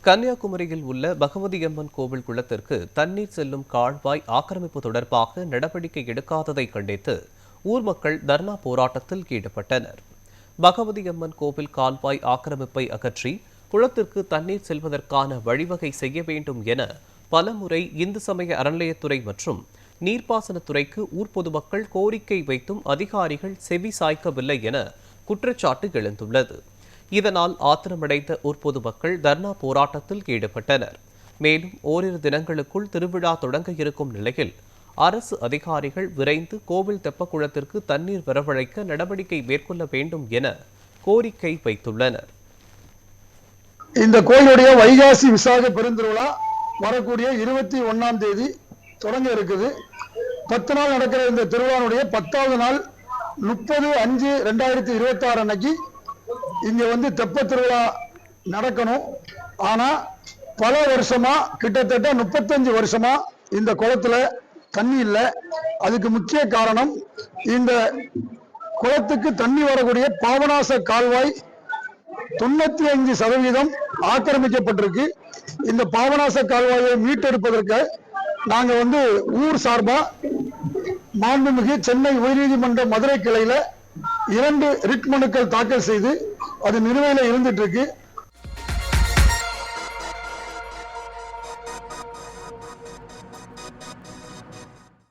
கன்னியாகுமரியில் உள்ள பகவதியம்மன் கோவில் குளத்திற்கு தண்ணீர் செல்லும் கால்வாய் ஆக்கிரமிப்பு தொடர்பாக நடவடிக்கை எடுக்காததை கண்டித்து ஊர் மக்கள் தர்ணா போராட்டத்தில் ஈடுபட்டனர். பகவதியம்மன் கோவில் கால்வாய் ஆக்கிரமிப்பை அகற்றி குளத்திற்கு தண்ணீர் செல்வதற்கான வழிவகை செய்ய வேண்டும் என பலமுறை இந்து சமய அறநிலையத்துறை மற்றும் நீர்ப்பாசனத்துறைக்கு ஊர் பொதுமக்கள் கோரிக்கை வைத்தும் அதிகாரிகள் செவி சாய்க்கவில்லை என குற்றச்சாட்டு எழுந்துள்ளது. இதனால் ஆத்திரமடைந்த ஊர் பொதுமக்கள் தர்ணா போராட்டத்தில் ஈடுபட்டனர். மேலும் ஓரிரு தினங்களுக்குள் திருவிழா தொடங்க இருக்கும் நிலையில் அரசு அதிகாரிகள் விரைந்து கோவில் தெப்பக்குளத்திற்கு தண்ணீர் வரவழைக்க நடவடிக்கை மேற்கொள்ள வேண்டும் என கோரிக்கை வைத்துள்ளனர். இந்த கோயிலுடைய வைகாசி விசாக பெருந்திருவிழா வரக்கூடிய 21ஆம் தேதி தொடங்க இருக்குது. 10 நாள் நடக்கிற இந்த திருவிழாவுடைய 10வது நாள் 30/5/2026 அன்னைக்கு இங்க தெப்ப திருவிழா நடக்கணும். ஆனா பல வருஷமா கிட்டத்தட்ட 35 வருஷமா இந்த குளத்துல தண்ணி இல்லை. அதுக்கு முக்கிய காரணம் இந்த குளத்துக்கு தண்ணி வரக்கூடிய பாபநாச கால்வாய் 95% ஆக்கிரமிக்கப்பட்டிருக்கு. இந்த பாபநாச கால்வாயை மீட்டெடுப்பதற்கு நாங்க ஊர் சார்பா மாண்புமிகு சென்னை உயர்நீதிமன்ற மதுரை கிளையில 2 ரிட் மனுக்கள் தாக்கல் செய்து அது நிலுவையில் இருந்துட்டு இருக்கு.